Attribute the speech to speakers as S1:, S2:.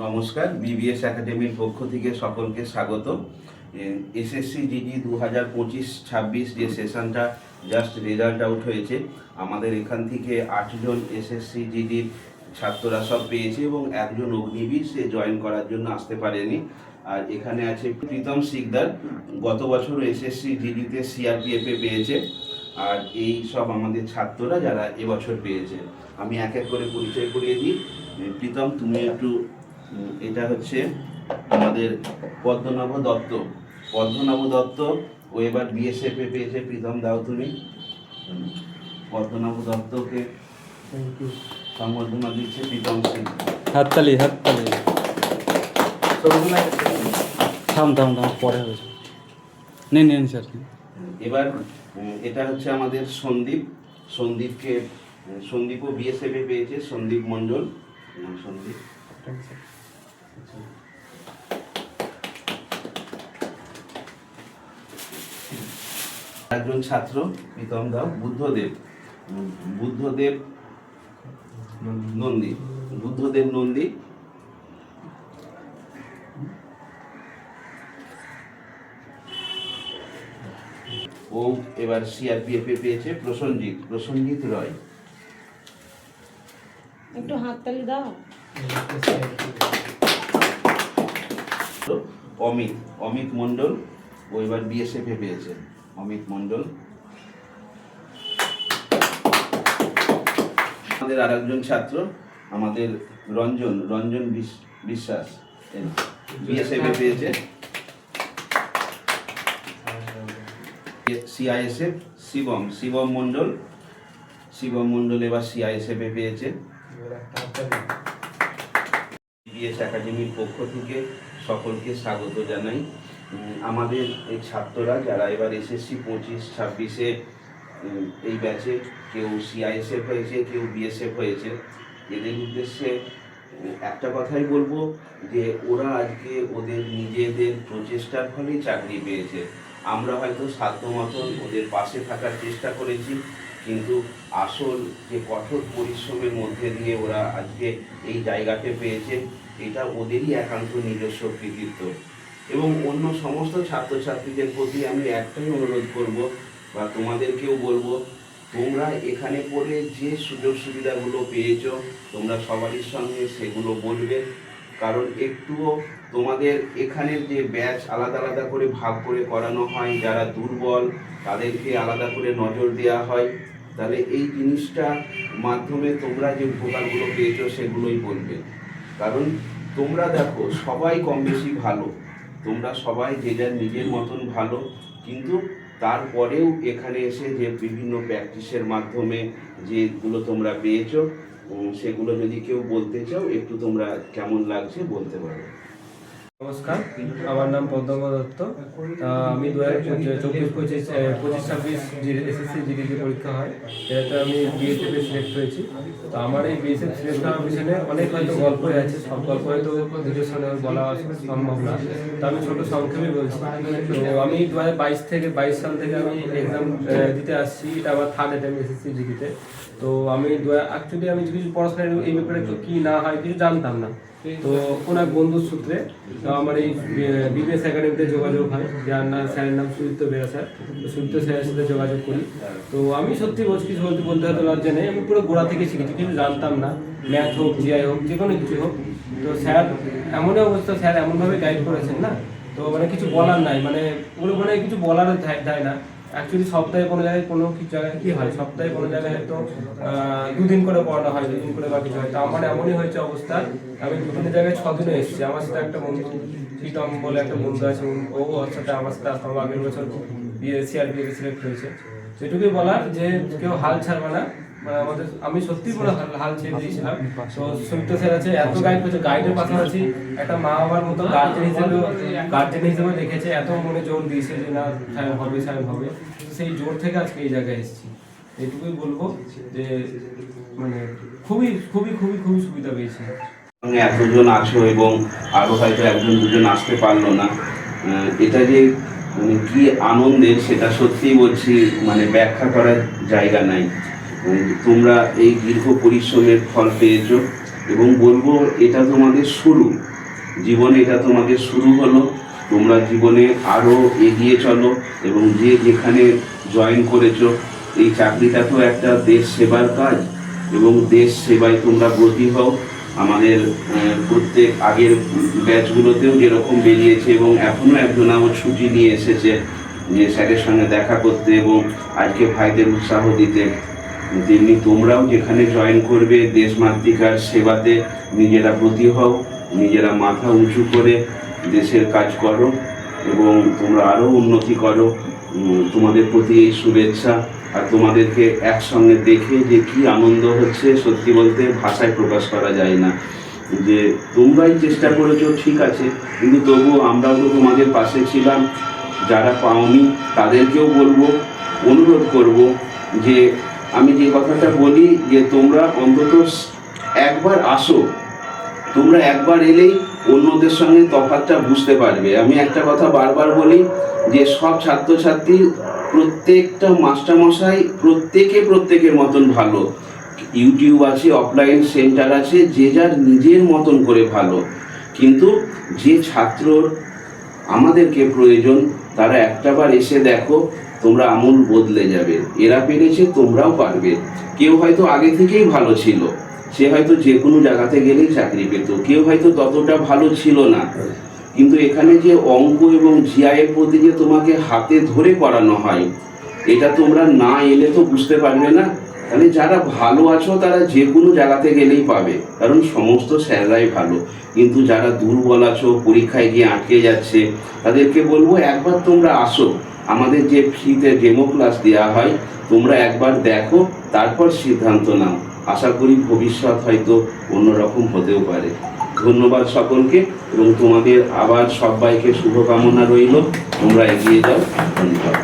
S1: নমস্কার, বিবিএস একাডেমির পক্ষ থেকে সকলকে স্বাগত। এসএসসি জিডি 2025-26 যে সেশনটা জাস্ট রেজাল্ট আউট হয়েছে, আমাদের এখান থেকে 8 জন এসএসসি জিডির ছাত্ররা সব পেয়েছে এবং একজন অগ্নিবীর সে জয়েন করার জন্য আসতে পারেনি। আর এখানে আছে প্রীতম সিকদার, গত বছর এসএসসি জিডিতে সিআরপিএফে পেয়েছে। আর এই সব আমাদের ছাত্ররা যারা এবছর পেয়েছে। আমি এক এক করে পরিচয় করিয়ে দিই। প্রীতম, তুমি একটু, এটা হচ্ছে আমাদের পদ্মনাভ দত্ত। ও এবার বিএসএফ এ পেয়েছে। প্রীতম, দাও তুমি পদ্মনাভ দত্তকে সংবর্ধনা দিচ্ছে প্রীতম সিং।
S2: হাততালি থাম পরে হয়েছে নেন স্যার।
S1: এবার এটা হচ্ছে আমাদের সন্দীপও বিএসএফ এ পেয়েছে, সন্দীপ মণ্ডল। সন্দীপ একজন ছাত্র, প্রীতম দাও। বুদ্ধদেব নন্দী। ও এবার সিআরপিএফ এ পেয়েছে। প্রসঞ্জিৎ রয়।
S3: একটু হাততালি দাও।
S1: অমিত মণ্ডল, ও এবার বিএসএফ এ পেয়েছে। অমিত মণ্ডল। আমাদের আর একজন ছাত্র, আমাদের রঞ্জন বিশ্বাস, বিএসএফ এ পেয়েছে। সিআইএসএফ শিবম মণ্ডল এবার সিআইএসএফ এ পেয়েছে। বিবিএস একাডেমির পক্ষ থেকে সকলকে স্বাগত জানাই। আমাদের এই ছাত্ররা যারা এবার এসএসসি 25-26-এ এই ব্যাচে, কেউ সিআইএসএফ হয়েছে, কেউ বিএসএফ হয়েছে, এদের উদ্দেশ্যে একটা কথাই বলবো যে ওরা আজকে ওদের নিজেদের প্রচেষ্টার ফলেই চাকরি পেয়েছে। আমরা হয়তো সাধ্য মতন ওদের পাশে থাকার চেষ্টা করেছি, কিন্তু আসল যে কঠোর পরিশ্রমের মধ্যে দিয়ে ওরা আজকে এই জায়গাতে পেয়েছে, এটা ওদেরই একান্ত নিজস্ব কৃতিত্ব। এবং অন্য সমস্ত ছাত্রছাত্রীদের প্রতি আমি একটাই অনুরোধ করব, বা তোমাদেরকেও বলবো, তোমরা এখানে পড়ে যে সুযোগ সুবিধাগুলো পেয়েছো, তোমরা সবারই সঙ্গে সেগুলো বলবে। কারণ একটুও তোমাদের এখানের যে ব্যাচ আলাদা করে ভাগ করে করানো হয়, যারা দুর্বল তাদেরকে আলাদা করে নজর দেওয়া হয়, তাহলে এই জিনিসটা মাধ্যমে তোমরা যে উপকারগুলো পেয়েছো সেগুলোই বলবে। কারণ তোমরা দেখো, সবাই কম বেশি ভালো, তোমরা সবাই যে যার নিজের মতন ভালো, কিন্তু তারপরেও এখানে এসে যে বিভিন্ন প্র্যাকটিসের মাধ্যমে যেগুলো তোমরা পেয়েছো, সেগুলো যদি কেউ বলতে চাও, একটু তোমরা কেমন লাগছে বলতে পারো।
S2: নমস্কার, আমার নাম পদ্মনাভ দত্ত। আমি 2024-25-26 এসএসসি জিডি পরীক্ষা হয়, এটাতে আমি বিএসএফ এ সিলেক্ট হয়েছি। তো আমার এই বিএসএফ সিলেক্ট হওয়ার পিছনে অনেক হয়তো গল্পই আছে, সব গল্প হয়তো নিজের সঙ্গে বলা সম্ভব না, তো আমি ছোটো সংক্ষেপে বলছি। তো আমি 2022 সাল থেকে আমি এক্সাম দিতে আসছি, এটা আমার থার্ড অ্যাটেম্প এসএসসি জিডিতে। তো আমি অ্যাকচুয়ালি আমি কিছু পড়াশোনার এই ব্যাপারে কী না হয় কিছু জানতাম না। তো কোনো এক বন্ধুর সূত্রে আমার এই বিবিএস একাডেমিতে যোগাযোগ হয়, যার স্যারের নাম সুদীপ্ত বেরা স্যার। তো সুদীপ্ত স্যারের সাথে যোগাযোগ করি। তো আমি সত্যি কিছু বলতে হয়তো লজ্জা নেই, আমি পুরো গোড়া থেকে শিখেছি, কিছু জানতাম না, ম্যাথ হোক, জিআই হোক, যে কোনো কিছু হোক। তো স্যার এমনই অবস্থা, স্যার এমনভাবে গাইড করেছেন না, তো মানে কিছু বলার নাই, মানে ওগুলো মানে কিছু বলারও দেয় না। অ্যাকচুয়ালি সপ্তাহে কোনো জায়গায় কোনো কিছু জায়গায় কী হয়, সপ্তাহে কোনো জায়গায় হয়তো 2 দিন করে পড়ানো হয়, 2 দিন করে বা কিছু হয়। তো আমার এমনই হয়েছে অবস্থা, আমি 2 দিনের জায়গায় 6 দিনে এসেছি। আমার সাথে একটা বন্ধু প্রীতম বলে একটা বন্ধু আছে, ও ওর সাথে আমার সাথে আসতাম, আগের বছর সিআরপিএফে সিলেক্ট হয়েছে। সেটুকুই বলার যে কেউ হাল ছাড়বে না, মানে আমি সত্যি পুরো হাল ছেড়ে দিয়েছিলাম। তো সুমিত স্যার আছে, এত গাইড করছে, গাইডের পাশাপাশি একটা মা বাবার মতো গার্জেন হিসেবে দেখেছে, এত মনে জোর দিয়েছে যে না সায়ন হবে। সেই জোর থেকে আজকে এই জায়গায় এসেছি। এইটুকুই বলবো যে মানে খুবই খুবই খুবই খুবই সুবিধা পেয়েছি।
S1: এতজন আছো এবং আরো হয়তো 1-2 আসতে পারলো না, এটা যে মানে কি আনন্দের, সেটা সত্যি বলছি, মানে ব্যাখ্যা করার জায়গা নাই। তোমরা এই দীর্ঘ পরিশ্রমের ফল পেয়েছো, এবং বলবো এটা তোমাদের শুরু, জীবনে এটা তোমাদের শুরু হলো। তোমরা জীবনে আরও এগিয়ে চলো এবং যে যেখানে জয়েন করেছো, এই চাকরিটা তো একটা দেশ সেবার কাজ এবং দেশ সেবায় তোমরা ব্রতী হও। আমাদের প্রত্যেক আগের ব্যাচগুলোতেও যেরকম বেরিয়েছে এবং এখনও একজন আমার ছুটি নিয়ে এসেছে যে স্যারের সঙ্গে দেখা করতে এবং আজকে ভাইদের উৎসাহ দিতে, তেমনি তোমরাও যেখানে জয়েন করবে দেশমাতৃকার সেবাতে নিজেরা ব্রতী হও, নিজেরা মাথা উঁচু করে দেশের কাজ করো এবং তোমরা আরও উন্নতি করো। তোমাদের প্রতি এই শুভেচ্ছা। আর তোমাদেরকে একসঙ্গে দেখে যে কি আনন্দ হচ্ছে সত্যি বলতে ভাষায় প্রকাশ করা যায় না। যে তোমরাই চেষ্টা করেছো ঠিক আছে, কিন্তু তবুও আমরাও তো তোমাদের পাশে ছিলাম। যারা পাওনি তাদেরকেও বলবো, অনুরোধ করব যে আমি যে কথাটা বলি যে তোমরা অন্তত একবার আসো। তোমরা একবার এলেই অন্যদের সঙ্গে তফাৎটা বুঝতে পারবে। আমি একটা কথা বারবার বলি যে সব ছাত্রছাত্রী, প্রত্যেকটা মাস্টারমশাই প্রত্যেকের মতন ভালো। ইউটিউব আছে, অফলাইন সেন্টার আছে, যে যার নিজের মতন করে ভালো। কিন্তু যে ছাত্রর আমাদেরকে প্রয়োজন তারা একটাবার এসে দেখো, তোমরা আমূল বদলে যাবে। এরা পেরেছে, তোমরাও পারবে। কেউ হয়তো আগে থেকেই ভালো ছিল, সে হয়তো যে কোনো জায়গাতে গেলেই চাকরি পেত। কেউ হয়তো ততটা ভালো ছিল না, কিন্তু এখানে যে অঙ্ক এবং জিআইয়ের প্রতি যে তোমাকে হাতে ধরে করানো হয়, এটা তোমরা না এলে তো বুঝতে পারবে না। তাহলে যারা ভালো আছো তারা যে কোনো জায়গাতে গেলেই পাবে, কারণ সমস্ত স্যাররাই ভালো। কিন্তু যারা দুর্বল আছো, পরীক্ষায় গিয়ে আটকে যাচ্ছে, তাদেরকে বলবো একবার তোমরা আসো। আমাদের যে ফ্রিতে ডেমো ক্লাস দেওয়া হয়, তোমরা একবার দেখো, তারপর সিদ্ধান্ত নাও। আশা করি ভবিষ্যৎ হয়তো অন্যরকম হতেও পারে। ধন্যবাদ সকলকে এবং তোমাদের আবার সবাইকে শুভকামনা রইল। তোমরা এগিয়ে যাও। ধন্যবাদ।